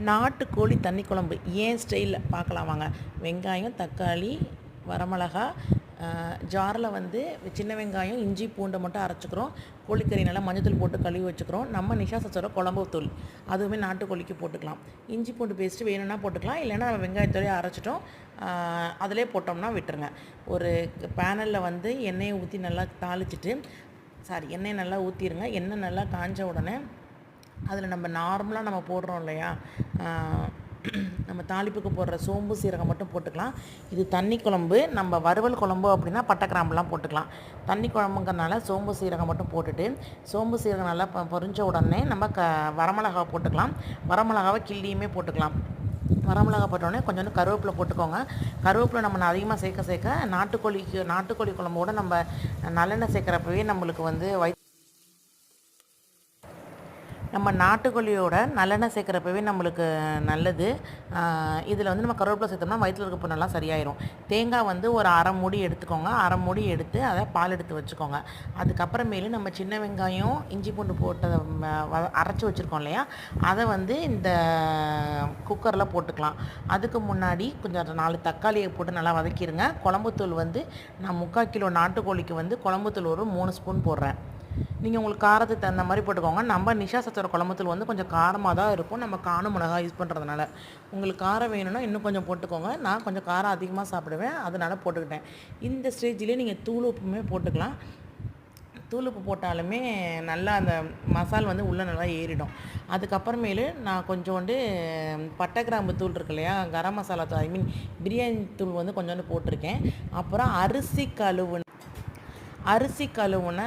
நாட்டுக்கோழி தண்ணி குழம்பு ஏன் ஸ்டைலில் பார்க்கலாம் வாங்க. வெங்காயம், தக்காளி, வரமிளகா, ஜாரில் வந்து சின்ன வெங்காயம், இஞ்சி, பூண்டை மட்டும் அரைச்சிக்கிறோம். கோழிக்கறி நல்லா மஞ்சத்தூள் போட்டு கழுவி வச்சுக்கிறோம். நம்ம நிஷா சச்சோட குழம்பு தூள் அதுவுமே நாட்டுக்கோழிக்கு போட்டுக்கலாம். இஞ்சி பூண்டு பேஸ்ட்டு வேணும்னா போட்டுக்கலாம், இல்லைன்னா நம்ம வெங்காயத்தோடய அரைச்சிட்டோம் அதிலே போட்டோம்னா விட்டுருங்க. ஒரு பேனலில் வந்து எண்ணெயை ஊற்றி நல்லா தாளிச்சிட்டு எண்ணெயை நல்லா ஊற்றிடுங்க. எண்ணெய் நல்லா காஞ்ச உடனே அதில் நம்ம நார்மலாக நம்ம போடுறோம் இல்லையா, நம்ம தாளிப்புக்கு போடுற சோம்பு சீரகம் மட்டும் போட்டுக்கலாம். இது தண்ணி குழம்பு. நம்ம வறுவல் குழம்பு அப்படின்னா பட்டை கிராம்புலாம் போட்டுக்கலாம். தண்ணி குழம்புங்கிறனால சோம்பு சீரகம் மட்டும் போட்டுட்டு, சோம்பு சீரகம் நல்லா பொரிஞ்ச உடனே நம்ம வரமிளகா போட்டுக்கலாம். வரமிளகாவை கிள்ளியுமே போட்டுக்கலாம். வரமிளகா போட்டோடனே கொஞ்சோண்டு கருவேப்பிலை போட்டுக்கோங்க. கருவேப்பிலை நம்ம அதிகமாக சேர்க்க நாட்டுக்கோழி குழம்போட நம்ம நல்லெண்ணெய் சேர்க்குறப்பவே நம்மளுக்கு வந்து நம்ம நாட்டுக்கோழியோட நல்லெண்ணெய் சேர்க்குறப்பவே நம்மளுக்கு நல்லது. இதில் வந்து நம்ம கருவேப்பிலை சேர்த்தோம்னா வயிற்றில் இருக்க புண்ணெல்லாம் சரியாயிடும். தேங்காய் வந்து ஒரு அரை மூடி எடுத்துக்கோங்க. அரை மூடி எடுத்து அதை பால் எடுத்து வச்சுக்கோங்க. அதுக்கப்புறமேலு நம்ம சின்ன வெங்காயம், இஞ்சி பூண்டு போட்டதை அரைச்சி வச்சுருக்கோம் இல்லையா, அதை வந்து இந்த குக்கரில் போட்டுக்கலாம். அதுக்கு முன்னாடி கொஞ்சம் 4 தக்காளியை போட்டு நல்லா வதக்கிடுங்க. குழம்புத்தூள் வந்து நான் 3/4 கிலோ நாட்டுக்கோழிக்கு வந்து குழம்புத்தூள் ஒரு 3 ஸ்பூன் போடுறேன். நீங்கள் உங்களுக்கு காரத்துக்கு தகுந்த மாதிரி போட்டுக்கோங்க. நம்ம நிஷா சச்சோட குழம்புத்தூள் வந்து கொஞ்சம் காரமாக தான் இருக்கும், நம்ம காணும் மிளகாய் யூஸ் பண்ணுறதுனால. உங்களுக்கு காரம் வேணும்னா இன்னும் கொஞ்சம் போட்டுக்கோங்க. நான் கொஞ்சம் காரம் அதிகமாக சாப்பிடுவேன், அதனால் போட்டுக்கிட்டேன். இந்த ஸ்டேஜ்லேயே நீங்கள் தூள் உப்புமே போட்டுக்கலாம். தூள் உப்பு போட்டாலுமே நல்லா அந்த மசால் வந்து உள்ளே நல்லா ஏறிடும். அதுக்கப்புறமேலு நான் கொஞ்சோண்டு பட்டை கிராம்பு தூள் இருக்கு இல்லையா, கரம் மசாலா தூள், பிரியாணி தூள் வந்து கொஞ்சோண்டு போட்டிருக்கேன். அப்புறம் அரிசி கழுவுன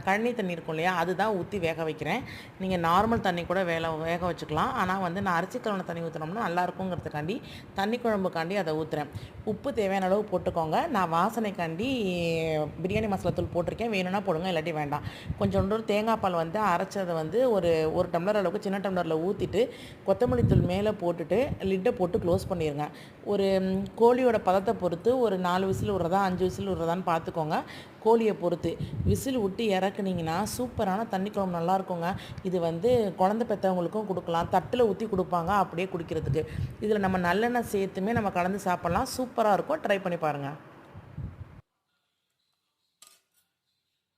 கழனி தண்ணி இருக்கும் இல்லையா, அதுதான் ஊற்றி வேக வைக்கிறேன். நீங்கள் நார்மல் தண்ணி கூட வேக வச்சுக்கலாம். ஆனால் வந்து நான் அரிசி கழுவுன தண்ணி ஊற்றினோம்னா நல்லாயிருக்குங்கிறதுக்காண்டி தண்ணி குழம்புக்காண்டி அதை ஊற்றுறேன். உப்பு தேவையான அளவு போட்டுக்கோங்க. நான் வாசனைக்காண்டி பிரியாணி மசாலா தூள் போட்டிருக்கேன், வேணும்னா போடுங்க, இல்லாட்டி வேண்டாம். கொஞ்சோண்டு தேங்காய் பால் வந்து அரைச்சதை வந்து ஒரு டம்ளர் அளவுக்கு சின்ன டம்ளரில் ஊற்றிட்டு கொத்தமல்லி தூள் மேலே போட்டுட்டு லிட்டை போட்டு க்ளோஸ் பண்ணிடுங்க. ஒரு கோழியோட பதத்தை பொறுத்து ஒரு 4 விசில் விட்றதா 5 விசில் விட்றதான்னு பார்த்துக்கோங்க. கோழியை பொறுத்து விசில் விட்டு இறக்குனீங்கன்னா சூப்பரான தண்ணி குழம்பு நல்லாயிருக்குங்க. இது வந்து குழந்தை பெற்றவங்களுக்கும் கொடுக்கலாம், தட்டில் ஊற்றி கொடுப்பாங்க அப்படியே குடிக்கிறதுக்கு. இதில் நம்ம நல்லெண்ணெய் சேர்த்துமே நம்ம கலந்து சாப்பிட்லாம். சூப்பராக இருக்கும், ட்ரை பண்ணி பாருங்கள்.